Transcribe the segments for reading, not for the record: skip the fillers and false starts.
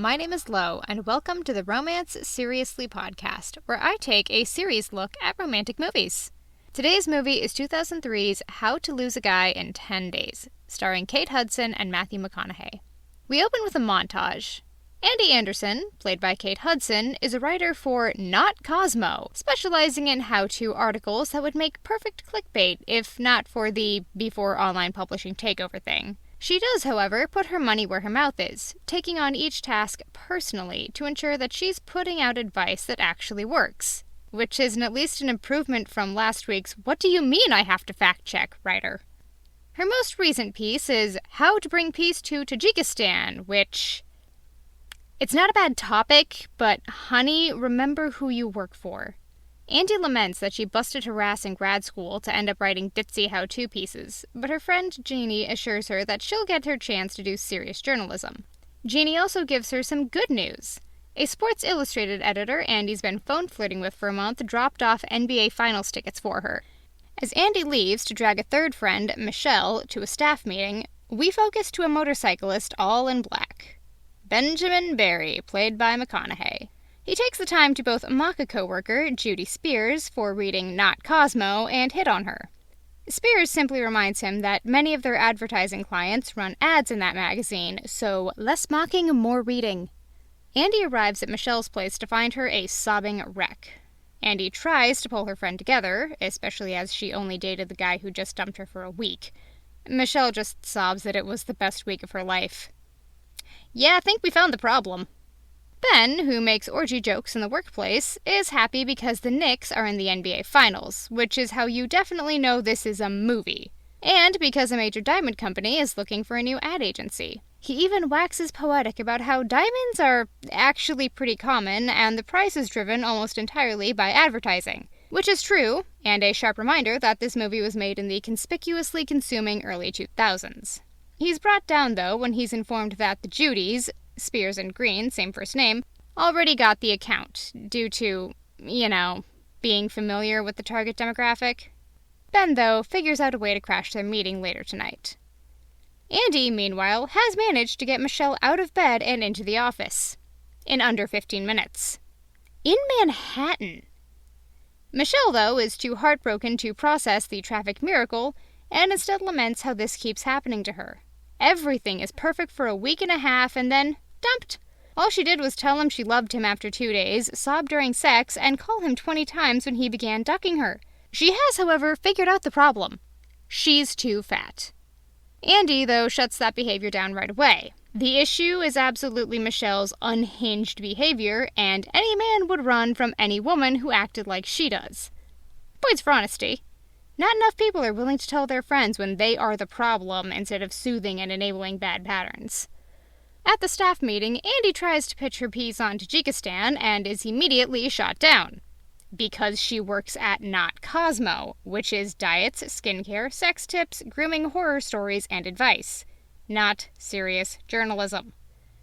my name is Lo, and welcome to the Romance Seriously podcast, where I take a serious look at romantic movies. Today's movie is 2003's How to Lose a Guy in 10 Days, starring Kate Hudson and Matthew McConaughey. We open with a montage. Andy Anderson, played by Kate Hudson, is a writer for Not Cosmo, specializing in how-to articles that would make perfect clickbait if not for the before online publishing takeover thing. She does, however, put her money where her mouth is, taking on each task personally to ensure that she's putting out advice that actually works. Which is at least an improvement from last week's "What do you mean I have to fact-check?" writer. Her most recent piece is How to Bring Peace to Tajikistan, which... It's not a bad topic, but honey, remember who you work for. Andy laments that she busted her ass in grad school to end up writing ditzy how-to pieces, but her friend Jeannie assures her that she'll get her chance to do serious journalism. Jeannie also gives her some good news. A Sports Illustrated editor Andy's been phone flirting with for a month dropped off NBA Finals tickets for her. As Andy leaves to drag a third friend, Michelle, to a staff meeting, we focus to a motorcyclist all in black. Benjamin Barry, played by McConaughey. He takes the time to both mock a coworker, Judy Spears, for reading Not Cosmo, and hit on her. Spears simply reminds him that many of their advertising clients run ads in that magazine, so less mocking, more reading. Andy arrives at Michelle's place to find her a sobbing wreck. Andy tries to pull her friend together, especially as she only dated the guy who just dumped her for a week. Michelle just sobs that it was the best week of her life. Yeah, I think we found the problem. Ben, who makes orgy jokes in the workplace, is happy because the Knicks are in the NBA Finals, which is how you definitely know this is a movie. And because a major diamond company is looking for a new ad agency. He even waxes poetic about how diamonds are actually pretty common and the price is driven almost entirely by advertising. Which is true, and a sharp reminder that this movie was made in the conspicuously consuming early 2000s. He's brought down, though, when he's informed that the Judys, Spears and Green, same first name, already got the account, due to, being familiar with the target demographic. Ben, though, figures out a way to crash their meeting later tonight. Andy, meanwhile, has managed to get Michelle out of bed and into the office. In under 15 minutes. In Manhattan. Michelle, though, is too heartbroken to process the traffic miracle, and instead laments how this keeps happening to her. Everything is perfect for a week and a half, and then dumped. All she did was tell him she loved him after 2 days, sob during sex, and call him 20 times when he began ducking her. She has, however, figured out the problem. She's too fat. Andy, though, shuts that behavior down right away. The issue is absolutely Michelle's unhinged behavior, and any man would run from any woman who acted like she does. Points for honesty. Not enough people are willing to tell their friends when they are the problem instead of soothing and enabling bad patterns. At the staff meeting, Andy tries to pitch her piece on Tajikistan and is immediately shot down. Because she works at Not Cosmo, which is diets, skincare, sex tips, grooming horror stories, and advice. Not serious journalism.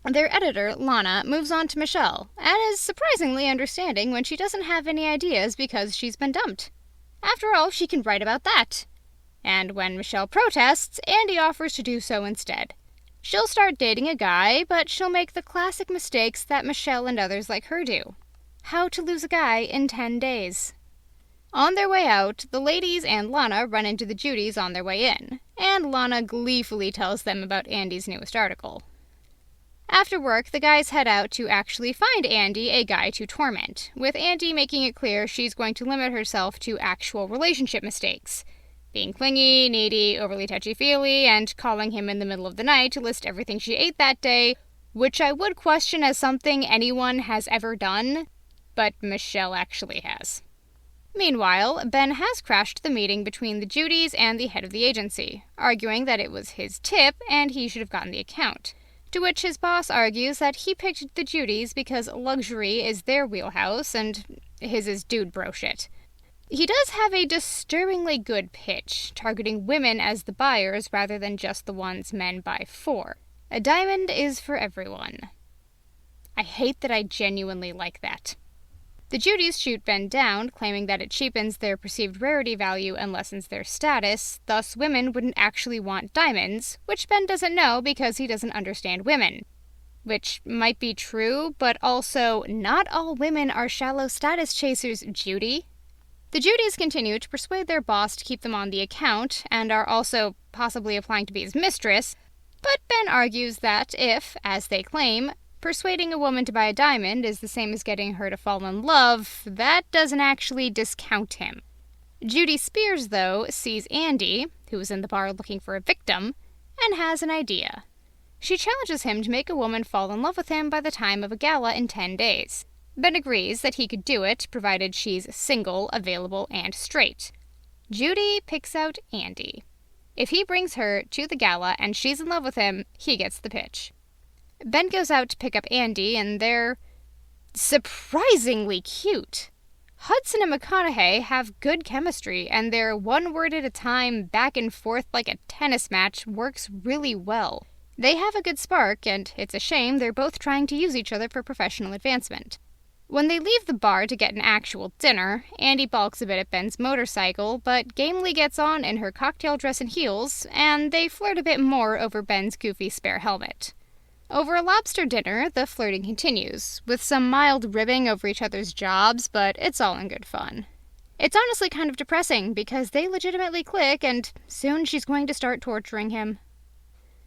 Their editor, Lana, moves on to Michelle, and is surprisingly understanding when she doesn't have any ideas because she's been dumped. After all, she can write about that. And when Michelle protests, Andy offers to do so instead. She'll start dating a guy, but she'll make the classic mistakes that Michelle and others like her do. How to lose a guy in 10 days. On their way out, the ladies and Lana run into the Judys on their way in, and Lana gleefully tells them about Andy's newest article. After work, the guys head out to actually find Andy a guy to torment, with Andy making it clear she's going to limit herself to actual relationship mistakes. Being clingy, needy, overly touchy-feely, and calling him in the middle of the night to list everything she ate that day, which I would question as something anyone has ever done, but Michelle actually has. Meanwhile, Ben has crashed the meeting between the Judys and the head of the agency, arguing that it was his tip and he should have gotten the account. To which his boss argues that he picked the Judys because luxury is their wheelhouse and his is dude bro shit. He does have a disturbingly good pitch, targeting women as the buyers rather than just the ones men buy for. A diamond is for everyone. I hate that I genuinely like that. The Judys shoot Ben down, claiming that it cheapens their perceived rarity value and lessens their status, thus women wouldn't actually want diamonds, which Ben doesn't know because he doesn't understand women. which might be true, but also not all women are shallow status chasers, Judy. The Judys continue to persuade their boss to keep them on the account and are also possibly applying to be his mistress, but Ben argues that if, as they claim, persuading a woman to buy a diamond is the same as getting her to fall in love, that doesn't actually discount him. Judy Spears, though, sees Andy, who is in the bar looking for a victim, and has an idea. She challenges him to make a woman fall in love with him by the time of a gala in 10 days. Ben agrees that he could do it, provided she's single, available, and straight. Judy picks out Andy. If he brings her to the gala and she's in love with him, he gets the pitch. Ben goes out to pick up Andy, and they're surprisingly cute. Hudson and McConaughey have good chemistry, and their one word at a time, back and forth like a tennis match works really well. They have a good spark, and it's a shame they're both trying to use each other for professional advancement. When they leave the bar to get an actual dinner, Andy balks a bit at Ben's motorcycle, but gamely gets on in her cocktail dress and heels, and they flirt a bit more over Ben's goofy spare helmet. Over a lobster dinner, the flirting continues, with some mild ribbing over each other's jobs, but it's all in good fun. It's honestly kind of depressing, because they legitimately click, and soon she's going to start torturing him.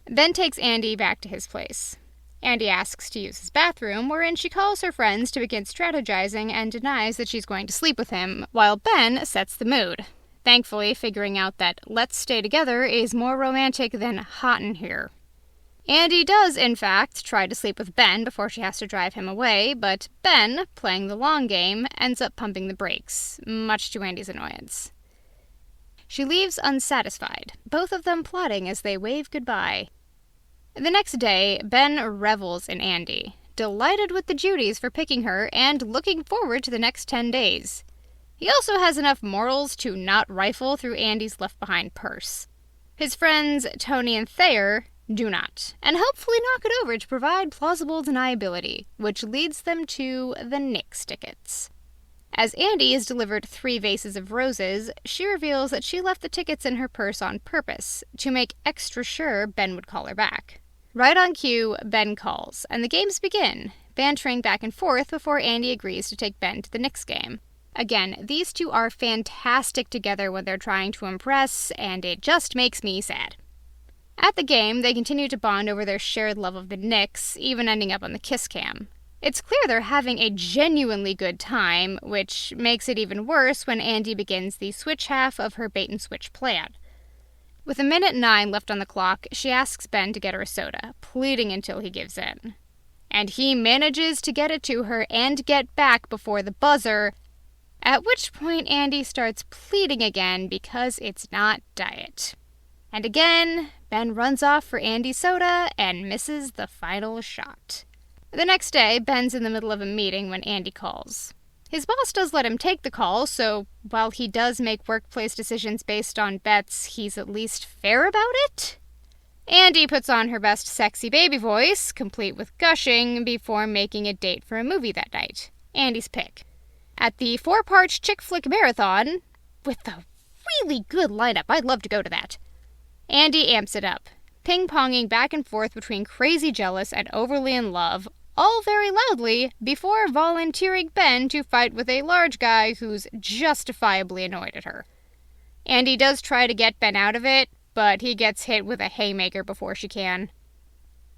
Ben takes Andy back to his place. Andy asks to use his bathroom, wherein she calls her friends to begin strategizing and denies that she's going to sleep with him, while Ben sets the mood, thankfully figuring out that let's stay together is more romantic than hot in here. Andy does, in fact, try to sleep with Ben before she has to drive him away, but Ben, playing the long game, ends up pumping the brakes, much to Andy's annoyance. She leaves unsatisfied, both of them plotting as they wave goodbye. The next day, Ben revels in Andy, delighted with the Judys for picking her and looking forward to the next 10 days. He also has enough morals to not rifle through Andy's left-behind purse. His friends, Tony and Thayer, do not, and hopefully knock it over to provide plausible deniability, which leads them to the Knicks tickets. As Andy is delivered 3 vases of roses, she reveals that she left the tickets in her purse on purpose, to make extra sure Ben would call her back. Right on cue, Ben calls, and the games begin, bantering back and forth before Andy agrees to take Ben to the Knicks game. Again, these two are fantastic together when they're trying to impress, and it just makes me sad. At the game, they continue to bond over their shared love of the Knicks, even ending up on the kiss cam. It's clear they're having a genuinely good time, which makes it even worse when Andy begins the switch half of her bait-and-switch plan. With 1:09 left on the clock, she asks Ben to get her a soda, pleading until he gives in. And he manages to get it to her and get back before the buzzer, at which point Andy starts pleading again because it's not diet. And again, Ben runs off for Andy's soda and misses the final shot. The next day, Ben's in the middle of a meeting when Andy calls. His boss does let him take the call, so while he does make workplace decisions based on bets, he's at least fair about it. Andy puts on her best sexy baby voice, complete with gushing, before making a date for a movie that night. Andy's pick. At the 4-part chick flick marathon, with a really good lineup, I'd love to go to that. Andy amps it up, ping-ponging back and forth between crazy jealous and overly in love, all very loudly, before volunteering Ben to fight with a large guy who's justifiably annoyed at her. Andy does try to get Ben out of it, but he gets hit with a haymaker before she can.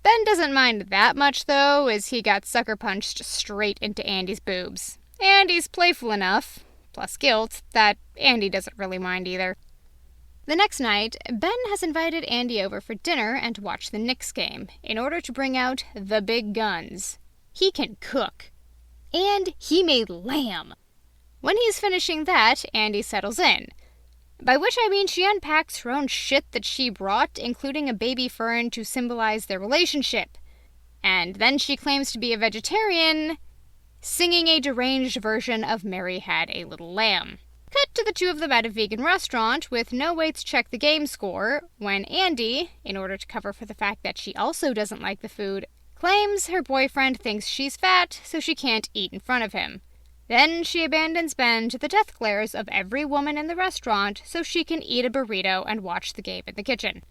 Ben doesn't mind that much, though, as he got sucker-punched straight into Andy's boobs. And he's playful enough, plus guilt, that Andy doesn't really mind either. The next night, Ben has invited Andy over for dinner and to watch the Knicks game, in order to bring out the big guns. He can cook. And he made lamb. When he's finishing that, Andy settles in. By which I mean she unpacks her own shit that she brought, including a baby fern to symbolize their relationship. And then she claims to be a vegetarian, singing a deranged version of Mary Had a Little Lamb. Cut to the two of them at a vegan restaurant with no way to check the game score, when Andy, in order to cover for the fact that she also doesn't like the food, claims her boyfriend thinks she's fat, so she can't eat in front of him. Then she abandons Ben to the death glares of every woman in the restaurant so she can eat a burrito and watch the game in the kitchen.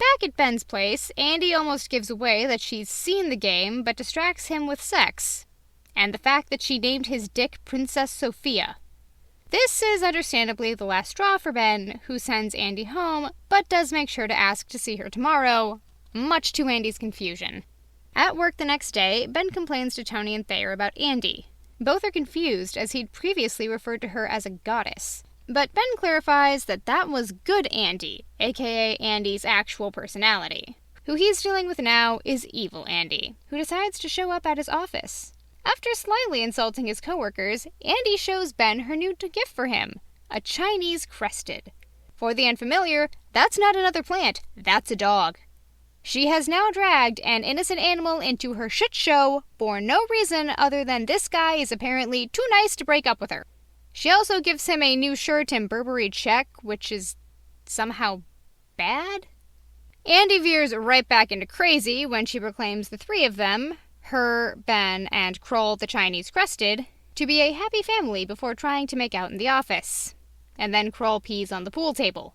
Back at Ben's place, Andy almost gives away that she's seen the game, but distracts him with sex, and the fact that she named his dick Princess Sophia. This is understandably the last straw for Ben, who sends Andy home, but does make sure to ask to see her tomorrow, much to Andy's confusion. At work the next day, Ben complains to Tony and Thayer about Andy. Both are confused, as he'd previously referred to her as a goddess. But Ben clarifies that that was Good Andy, aka Andy's actual personality. Who he's dealing with now is Evil Andy, who decides to show up at his office. After slightly insulting his coworkers, Andy shows Ben her new gift for him, a Chinese crested. For the unfamiliar, that's not another plant, that's a dog. She has now dragged an innocent animal into her shit show for no reason other than this guy is apparently too nice to break up with her. She also gives him a new shirt and Burberry check, which is somehow bad. Andy veers right back into crazy when she proclaims the three of them, her, Ben, and Kroll the Chinese crested, to be a happy family before trying to make out in the office. And then Kroll pees on the pool table.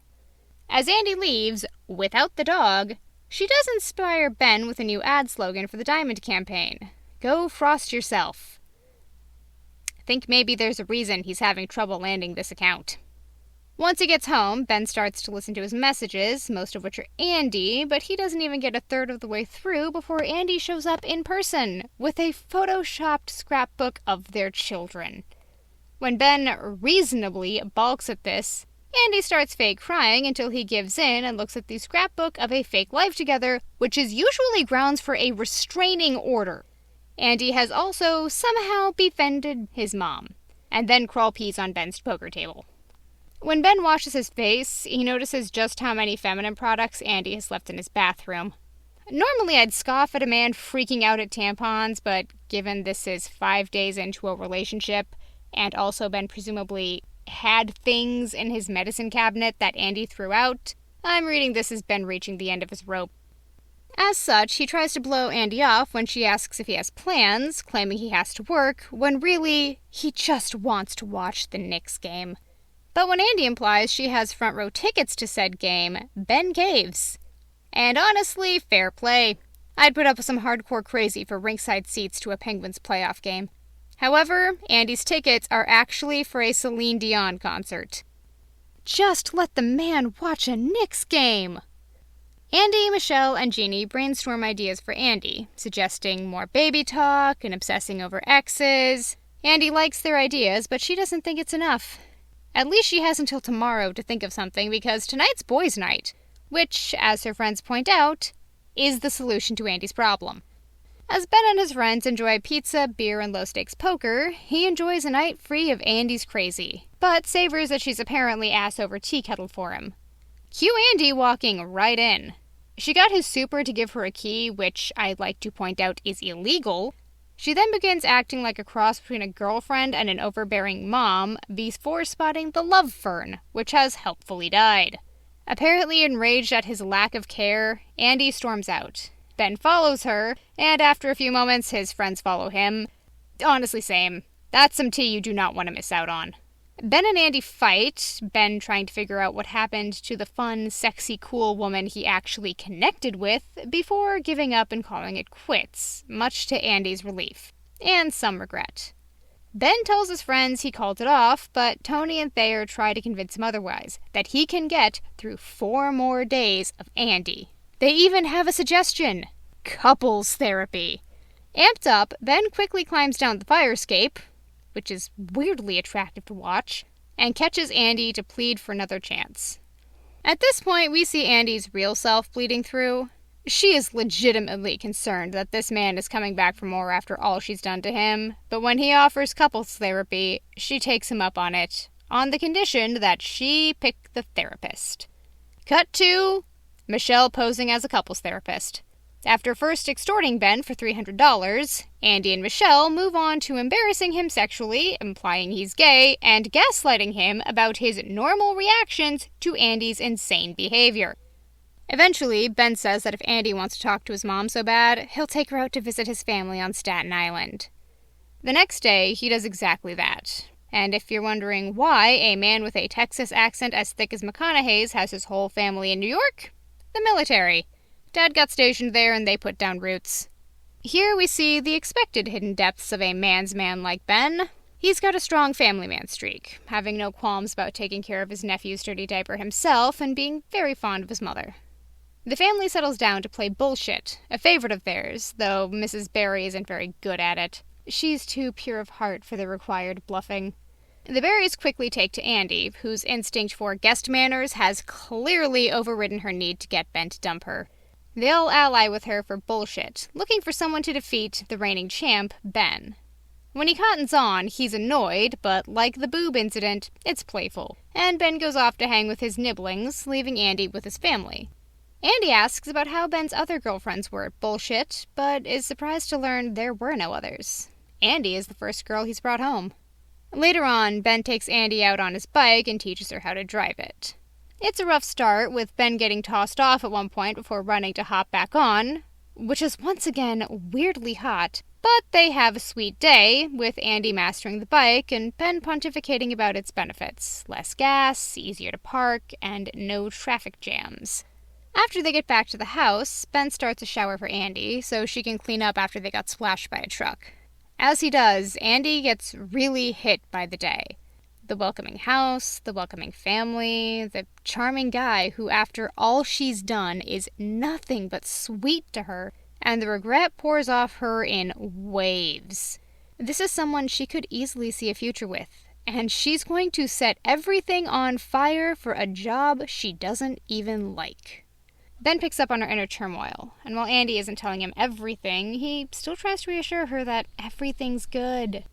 As Andy leaves, without the dog, she does inspire Ben with a new ad slogan for the Diamond campaign. Go frost yourself. Think maybe there's a reason he's having trouble landing this account. Once he gets home, Ben starts to listen to his messages, most of which are Andy, but he doesn't even get a third of the way through before Andy shows up in person with a photoshopped scrapbook of their children. When Ben reasonably balks at this, Andy starts fake crying until he gives in and looks at the scrapbook of a fake life together, which is usually grounds for a restraining order. Andy has also somehow befriended his mom, and then Kroll pees on Ben's poker table. When Ben washes his face, he notices just how many feminine products Andy has left in his bathroom. Normally I'd scoff at a man freaking out at tampons, but given this is 5 days into a relationship, and also Ben presumably had things in his medicine cabinet that Andy threw out, I'm reading this as Ben reaching the end of his rope. As such, he tries to blow Andy off when she asks if he has plans, claiming he has to work, when really, he just wants to watch the Knicks game. But when Andy implies she has front row tickets to said game, Ben caves. And honestly, fair play. I'd put up with some hardcore crazy for ringside seats to a Penguins playoff game. However, Andy's tickets are actually for a Celine Dion concert. Just let the man watch a Knicks game! Andy, Michelle, and Jeannie brainstorm ideas for Andy, suggesting more baby talk and obsessing over exes. Andy likes their ideas, but she doesn't think it's enough. At least she has until tomorrow to think of something, because tonight's boys' night, which, as her friends point out, is the solution to Andy's problem. As Ben and his friends enjoy pizza, beer, and low-stakes poker, he enjoys a night free of Andy's crazy, but savors that she's apparently ass over tea kettle for him. Cue Andy walking right in. She got his super to give her a key, which I'd like to point out is illegal. She then begins acting like a cross between a girlfriend and an overbearing mom before spotting the love fern, which has helpfully died. Apparently enraged at his lack of care, Andy storms out. Ben follows her, and after a few moments, his friends follow him. Honestly, same. That's some tea you do not want to miss out on. Ben and Andy fight, Ben trying to figure out what happened to the fun, sexy, cool woman he actually connected with, before giving up and calling it quits, much to Andy's relief, and some regret. Ben tells his friends he called it off, but Tony and Thayer try to convince him otherwise, that he can get through 4 more days of Andy. They even have a suggestion: couples therapy. Amped up, Ben quickly climbs down the fire escape, which is weirdly attractive to watch, and catches Andy to plead for another chance. At this point, we see Andy's real self bleeding through. She is legitimately concerned that this man is coming back for more after all she's done to him, but when he offers couples therapy, she takes him up on it, on the condition that she pick the therapist. Cut to Michelle posing as a couples therapist. After first extorting Ben for $300, Andy and Michelle move on to embarrassing him sexually, implying he's gay, and gaslighting him about his normal reactions to Andy's insane behavior. Eventually, Ben says that if Andy wants to talk to his mom so bad, he'll take her out to visit his family on Staten Island. The next day, he does exactly that. And if you're wondering why a man with a Texas accent as thick as McConaughey's has his whole family in New York, The military. Dad got stationed there and they put down roots. Here we see the expected hidden depths of a man's man like Ben. He's got a strong family man streak, having no qualms about taking care of his nephew's dirty diaper himself and being very fond of his mother. The family settles down to play bullshit, a favorite of theirs, though Mrs. Barry isn't very good at it. She's too pure of heart for the required bluffing. The Barrys quickly take to Andy, whose instinct for guest manners has clearly overridden her need to get Ben to dump her. They'll ally with her for bullshit, looking for someone to defeat the reigning champ, Ben. When he cottons on, he's annoyed, but like the boob incident, it's playful, and Ben goes off to hang with his nibblings, leaving Andy with his family. Andy asks about how Ben's other girlfriends were bullshit, but is surprised to learn there were no others. Andy is the first girl he's brought home. Later on, Ben takes Andy out on his bike and teaches her how to drive it. It's a rough start, with Ben getting tossed off at one point before running to hop back on, which is once again weirdly hot, but they have a sweet day, with Andy mastering the bike and Ben pontificating about its benefits. Less gas, easier to park, and no traffic jams. After they get back to the house, Ben starts a shower for Andy so she can clean up after they got splashed by a truck. As he does, Andy gets really hit by the day. The welcoming house, the welcoming family, the charming guy who, after all she's done, is nothing but sweet to her, and the regret pours off her in waves. This is someone she could easily see a future with, and she's going to set everything on fire for a job she doesn't even like. Ben picks up on her inner turmoil, and while Andy isn't telling him everything, he still tries to reassure her that everything's good.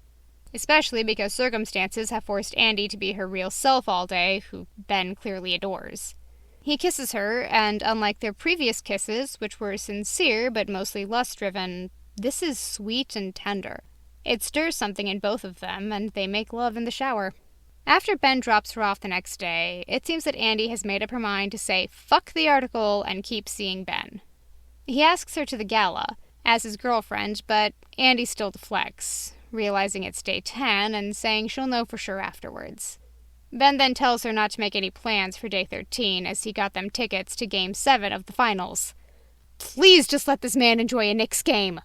Especially because circumstances have forced Andy to be her real self all day, who Ben clearly adores. He kisses her, and unlike their previous kisses, which were sincere but mostly lust-driven, this is sweet and tender. It stirs something in both of them, and they make love in the shower. After Ben drops her off the next day, it seems that Andy has made up her mind to say fuck the article and keep seeing Ben. He asks her to the gala, as his girlfriend, but Andy still deflects, realizing it's day 10 and saying she'll know for sure afterwards. Ben then tells her not to make any plans for day 13 as he got them tickets to Game 7 of the finals. Please just let this man enjoy a Knicks game!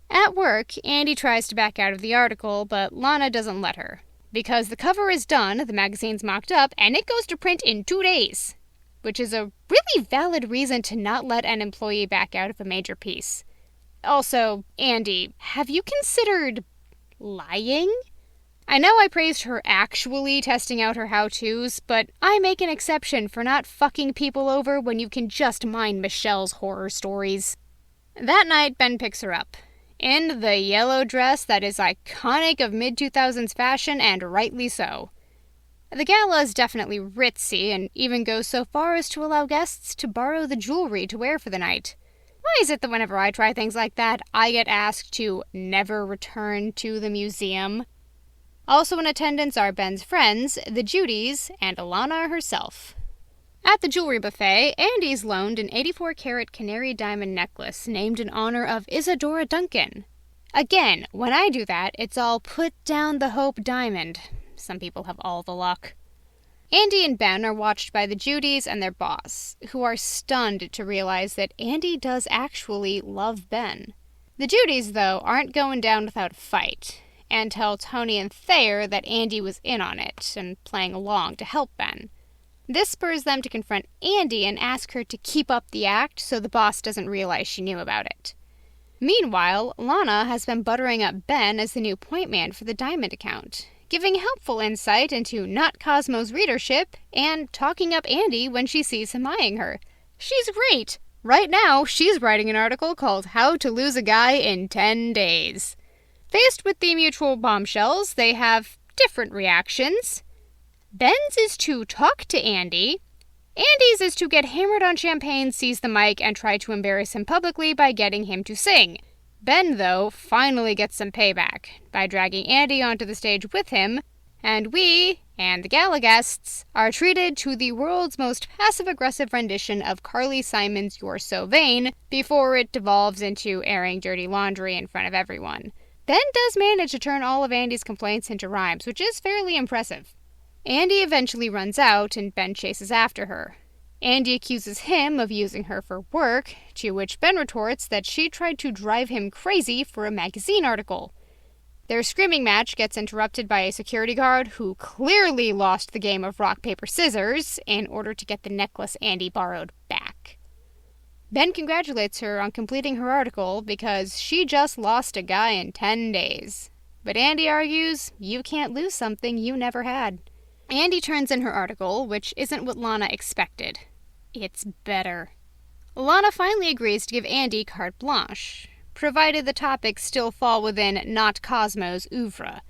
At work, Andy tries to back out of the article, but Lana doesn't let her. Because the cover is done, the magazine's mocked up, and it goes to print in 2 days. Which is a really valid reason to not let an employee back out of a major piece. Also, Andy, have you considered lying? I know I praised her actually testing out her how-tos, but I make an exception for not fucking people over when you can just mine Michelle's horror stories. That night, Ben picks her up. In the yellow dress that is iconic of mid-2000s fashion, and rightly so. The gala is definitely ritzy, and even goes so far as to allow guests to borrow the jewelry to wear for the night. Why is it that whenever I try things like that, I get asked to never return to the museum? Also in attendance are Ben's friends, the Judys, and Alana herself. At the jewelry buffet, Andy's loaned an 84-carat canary diamond necklace named in honor of Isadora Duncan. Again, when I do that, it's all put down the hope diamond. Some people have all the luck. Andy and Ben are watched by the Judys and their boss, who are stunned to realize that Andy does actually love Ben. The Judys, though, aren't going down without a fight, and tell Tony and Thayer that Andy was in on it and playing along to help Ben. This spurs them to confront Andy and ask her to keep up the act so the boss doesn't realize she knew about it. Meanwhile, Lana has been buttering up Ben as the new point man for the Diamond account, giving helpful insight into Not Cosmo's readership and talking up Andy when she sees him eyeing her. She's great! Right now, she's writing an article called How to Lose a Guy in 10 Days. Faced with the mutual bombshells, they have different reactions. Ben's is to talk to Andy. Andy's is to get hammered on champagne, seize the mic, and try to embarrass him publicly by getting him to sing. Ben, though, finally gets some payback by dragging Andy onto the stage with him, and we, and the gala guests, are treated to the world's most passive-aggressive rendition of Carly Simon's You're So Vain before it devolves into airing dirty laundry in front of everyone. Ben does manage to turn all of Andy's complaints into rhymes, which is fairly impressive. Andy eventually runs out, and Ben chases after her. Andy accuses him of using her for work, to which Ben retorts that she tried to drive him crazy for a magazine article. Their screaming match gets interrupted by a security guard who clearly lost the game of rock, paper, scissors in order to get the necklace Andy borrowed back. Ben congratulates her on completing her article because she just lost a guy in 10 days. But Andy argues, you can't lose something you never had. Andy turns in her article, which isn't what Lana expected. It's better. Lana finally agrees to give Andy carte blanche, provided the topics still fall within not Cosmo's oeuvre.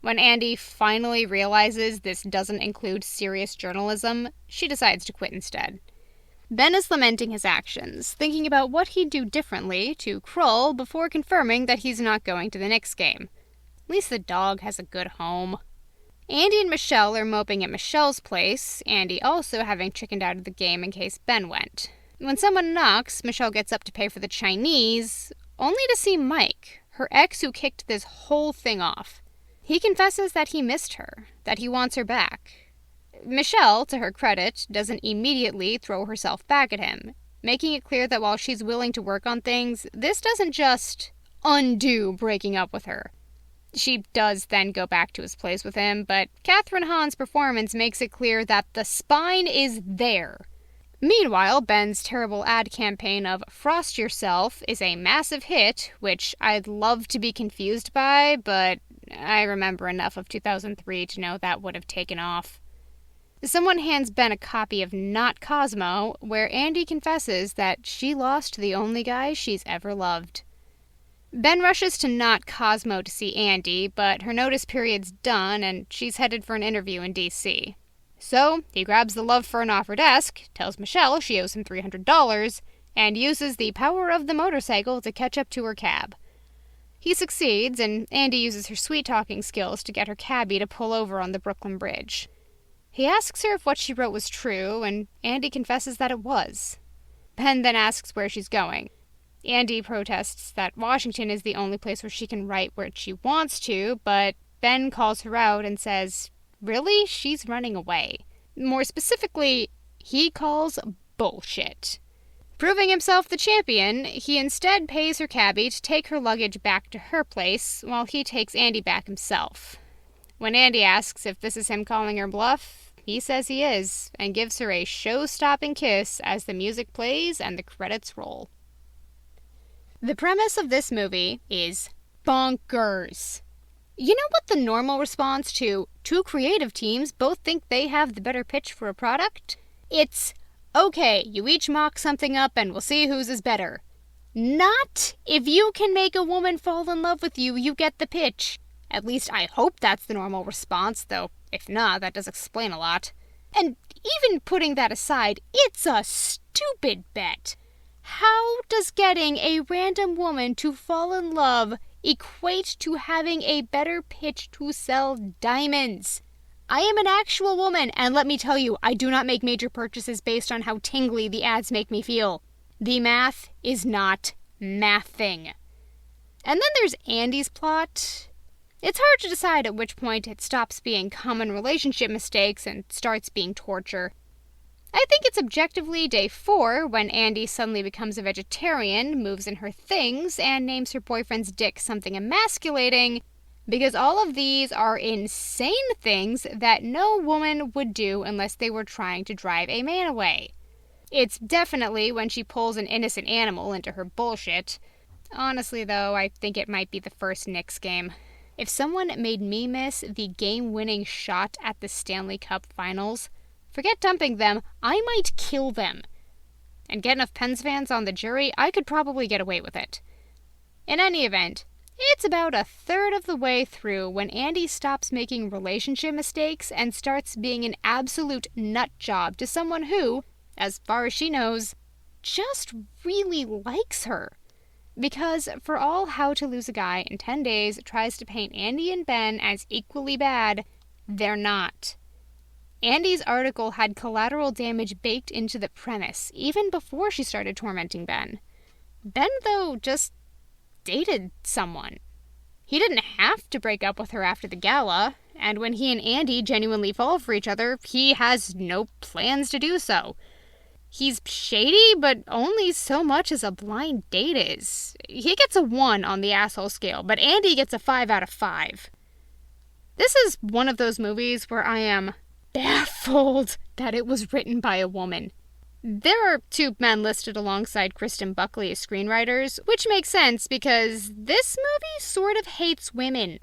When Andy finally realizes this doesn't include serious journalism, she decides to quit instead. Ben is lamenting his actions, thinking about what he'd do differently to Krull before confirming that he's not going to the Knicks game. At least the dog has a good home. Andy and Michelle are moping at Michelle's place, Andy also having chickened out of the game in case Ben went. When someone knocks, Michelle gets up to pay for the Chinese, only to see Mike, her ex who kicked this whole thing off. He confesses that he missed her, that he wants her back. Michelle, to her credit, doesn't immediately throw herself back at him, making it clear that while she's willing to work on things, this doesn't just undo breaking up with her. She does then go back to his place with him, but Catherine Hahn's performance makes it clear that the spine is there. Meanwhile, Ben's terrible ad campaign of Frost Yourself is a massive hit, which I'd love to be confused by, but I remember enough of 2003 to know that would have taken off. Someone hands Ben a copy of Not Cosmo, where Andy confesses that she lost the only guy she's ever loved. Ben rushes to Not Cosmo to see Andy, but her notice period's done and she's headed for an interview in D.C. So, he grabs the love fern off her desk, tells Michelle she owes him $300, and uses the power of the motorcycle to catch up to her cab. He succeeds, and Andy uses her sweet-talking skills to get her cabbie to pull over on the Brooklyn Bridge. He asks her if what she wrote was true, and Andy confesses that it was. Ben then asks where she's going. Andy protests that Washington is the only place where she can write where she wants to, but Ben calls her out and says, really, she's running away. More specifically, he calls bullshit. Proving himself the champion, he instead pays her cabbie to take her luggage back to her place, while he takes Andy back himself. When Andy asks if this is him calling her bluff, he says he is, and gives her a show-stopping kiss as the music plays and the credits roll. The premise of this movie is bonkers. You know what the normal response to two creative teams both think they have the better pitch for a product? It's, okay, you each mock something up and we'll see whose is better. Not, if you can make a woman fall in love with you, you get the pitch. At least I hope that's the normal response, though if not, that does explain a lot. And even putting that aside, it's a stupid bet. How does getting a random woman to fall in love equate to having a better pitch to sell diamonds? I am an actual woman, and let me tell you, I do not make major purchases based on how tingly the ads make me feel. The math is not mathing. And then there's Andy's plot. It's hard to decide at which point it stops being common relationship mistakes and starts being torture. I think it's objectively day 4 when Andy suddenly becomes a vegetarian, moves in her things, and names her boyfriend's dick something emasculating, because all of these are insane things that no woman would do unless they were trying to drive a man away. It's definitely when she pulls an innocent animal into her bullshit. Honestly, though, I think it might be the first Knicks game. If someone made me miss the game-winning shot at the Stanley Cup Finals, forget dumping them, I might kill them. And get enough Pens fans on the jury, I could probably get away with it. In any event, it's about a third of the way through when Andy stops making relationship mistakes and starts being an absolute nut job to someone who, as far as she knows, just really likes her. Because for all How to Lose a Guy in 10 Days tries to paint Andy and Ben as equally bad, they're not. Andy's article had collateral damage baked into the premise, even before she started tormenting Ben. Ben, though, just dated someone. He didn't have to break up with her after the gala, and when he and Andy genuinely fall for each other, he has no plans to do so. He's shady, but only so much as a blind date is. He gets a 1 on the asshole scale, but Andy gets a 5 out of 5. This is one of those movies where I am baffled that it was written by a woman. There are 2 men listed alongside Kristen Buckley as screenwriters, which makes sense because this movie sort of hates women.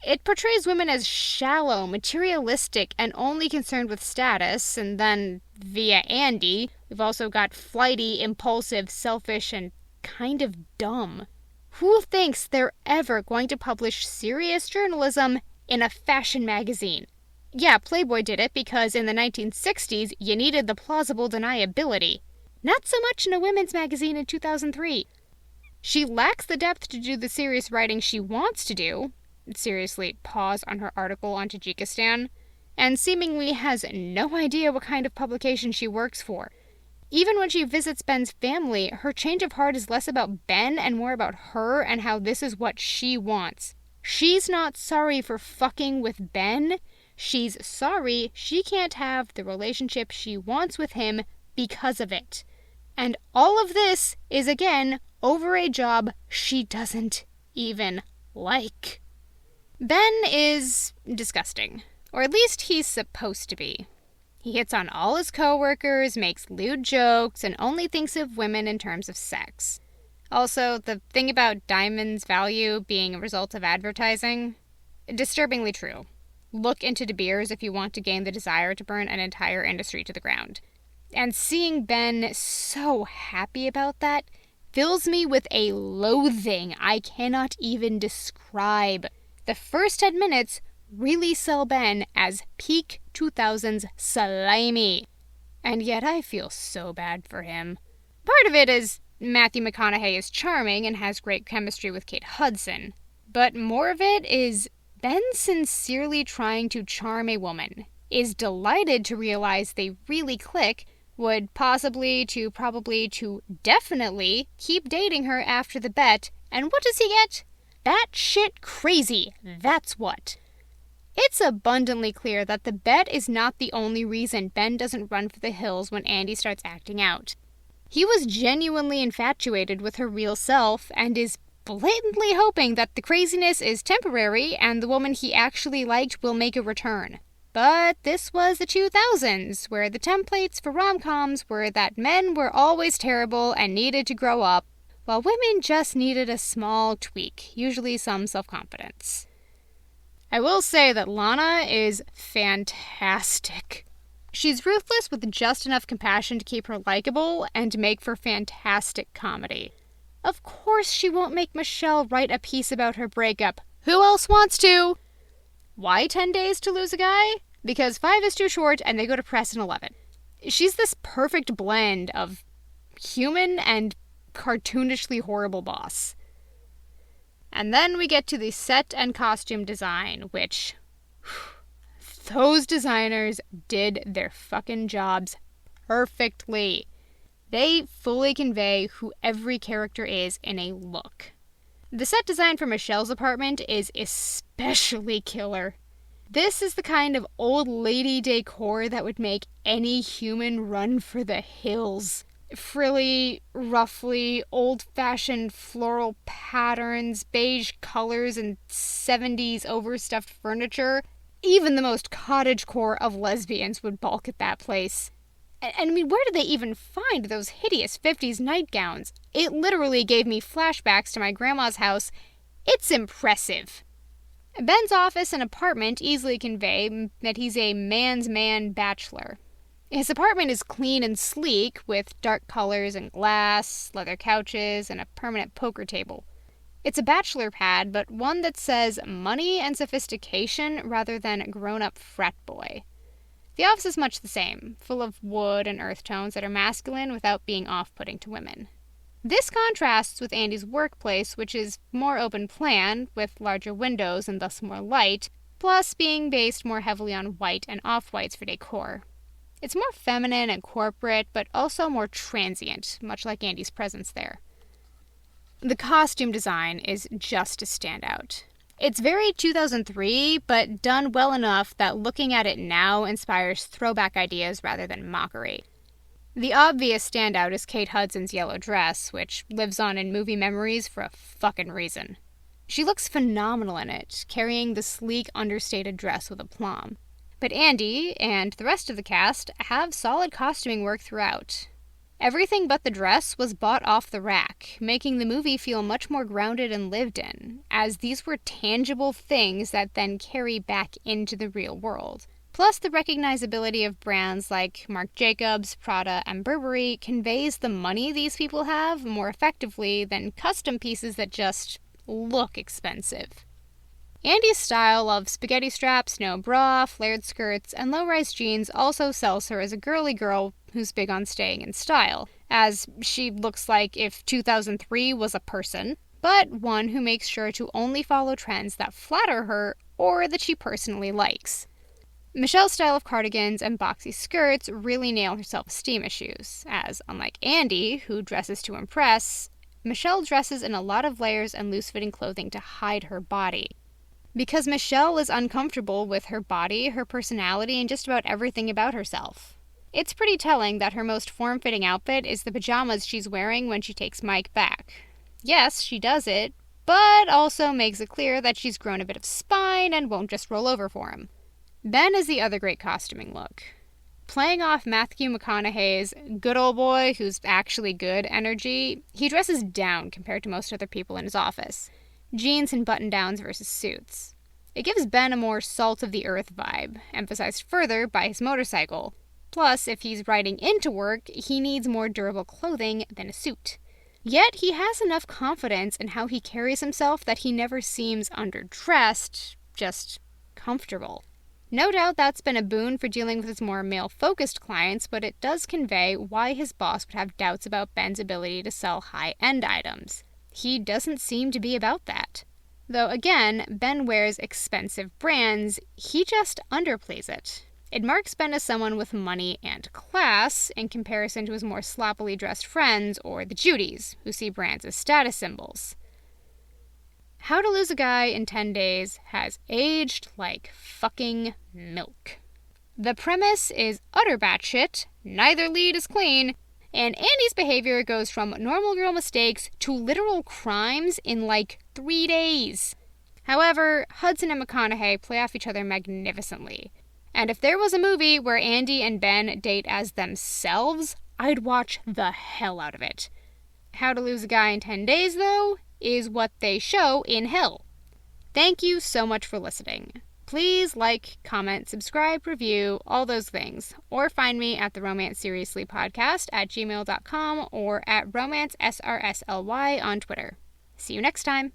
It portrays women as shallow, materialistic, and only concerned with status, and then, via Andy, we've also got flighty, impulsive, selfish, and kind of dumb. Who thinks they're ever going to publish serious journalism in a fashion magazine? Yeah, Playboy did it because in the 1960s, you needed the plausible deniability. Not so much in a women's magazine in 2003. She lacks the depth to do the serious writing she wants to do. Seriously, pause on her article on Tajikistan, and seemingly has no idea what kind of publication she works for. Even when she visits Ben's family, her change of heart is less about Ben and more about her and how this is what she wants. She's not sorry for fucking with Ben. She's sorry she can't have the relationship she wants with him because of it. And all of this is, again, over a job she doesn't even like. Ben is disgusting. Or at least he's supposed to be. He hits on all his coworkers, makes lewd jokes, and only thinks of women in terms of sex. Also, the thing about Diamond's value being a result of advertising, disturbingly true. Look into De Beers if you want to gain the desire to burn an entire industry to the ground. And seeing Ben so happy about that fills me with a loathing I cannot even describe. The first 10 minutes really sell Ben as peak 2000s slimy. And yet I feel so bad for him. Part of it is Matthew McConaughey is charming and has great chemistry with Kate Hudson. But more of it is Ben sincerely trying to charm a woman, is delighted to realize they really click, would probably to definitely keep dating her after the bet, and what does he get? Batshit crazy, that's what. It's abundantly clear that the bet is not the only reason Ben doesn't run for the hills when Andy starts acting out. He was genuinely infatuated with her real self and is blatantly hoping that the craziness is temporary and the woman he actually liked will make a return. But this was the 2000s, where the templates for rom-coms were that men were always terrible and needed to grow up, while women just needed a small tweak, usually some self-confidence. I will say that Lana is fantastic. She's ruthless with just enough compassion to keep her likable and to make for fantastic comedy. Of course she won't make Michelle write a piece about her breakup. Who else wants to? Why 10 days to lose a guy? Because 5 is too short and they go to press in 11. She's this perfect blend of human and cartoonishly horrible boss. And then we get to the set and costume design, which those designers did their fucking jobs perfectly. They fully convey who every character is in a look. The set design for Michelle's apartment is especially killer. This is the kind of old lady decor that would make any human run for the hills. Frilly, ruffly, old-fashioned floral patterns, beige colors, and 70s overstuffed furniture. Even the most cottagecore of lesbians would balk at that place. I mean, where did they even find those hideous 50s nightgowns? It literally gave me flashbacks to my grandma's house. It's impressive. Ben's office and apartment easily convey that he's a man's man bachelor. His apartment is clean and sleek, with dark colors and glass, leather couches, and a permanent poker table. It's a bachelor pad, but one that says money and sophistication rather than grown-up frat boy. The office is much the same, full of wood and earth tones that are masculine without being off-putting to women. This contrasts with Andy's workplace, which is more open-plan, with larger windows and thus more light, plus being based more heavily on white and off-whites for decor. It's more feminine and corporate, but also more transient, much like Andy's presence there. The costume design is just a standout. It's very 2003, but done well enough that looking at it now inspires throwback ideas rather than mockery. The obvious standout is Kate Hudson's yellow dress, which lives on in movie memories for a fucking reason. She looks phenomenal in it, carrying the sleek, understated dress with aplomb. But Andy and the rest of the cast have solid costuming work throughout. Everything but the dress was bought off the rack, making the movie feel much more grounded and lived in, as these were tangible things that then carry back into the real world. Plus, the recognizability of brands like Marc Jacobs, Prada, and Burberry conveys the money these people have more effectively than custom pieces that just look expensive. Andy's style of spaghetti straps, no bra, flared skirts, and low-rise jeans also sells her as a girly girl who's big on staying in style, as she looks like if 2003 was a person, but one who makes sure to only follow trends that flatter her or that she personally likes. Michelle's style of cardigans and boxy skirts really nail her self-esteem issues, as, unlike Andy, who dresses to impress, Michelle dresses in a lot of layers and loose-fitting clothing to hide her body. Because Michelle is uncomfortable with her body, her personality, and just about everything about herself. It's pretty telling that her most form-fitting outfit is the pajamas she's wearing when she takes Mike back. Yes, she does it, but also makes it clear that she's grown a bit of spine and won't just roll over for him. Ben is the other great costuming look. Playing off Matthew McConaughey's good old boy who's actually good energy, he dresses down compared to most other people in his office. Jeans and button-downs versus suits. It gives Ben a more salt-of-the-earth vibe, emphasized further by his motorcycle. Plus, if he's riding into work, he needs more durable clothing than a suit. Yet he has enough confidence in how he carries himself that he never seems underdressed, just comfortable. No doubt that's been a boon for dealing with his more male-focused clients, but it does convey why his boss would have doubts about Ben's ability to sell high-end items. He doesn't seem to be about that. Though again, Ben wears expensive brands, he just underplays it. It marks Ben as someone with money and class, in comparison to his more sloppily dressed friends or the Judys, who see brands as status symbols. How to Lose a Guy in 10 Days has aged like fucking milk. The premise is utter batshit, neither lead is clean, and Andy's behavior goes from normal girl mistakes to literal crimes in like 3 days. However, Hudson and McConaughey play off each other magnificently. And if there was a movie where Andy and Ben date as themselves, I'd watch the hell out of it. How to Lose a Guy in 10 Days, though, is what they show in Hell. Thank you so much for listening. Please like, comment, subscribe, review, all those things. Or find me at the Romance Seriously Podcast at gmail.com or at romancesrsly on Twitter. See you next time.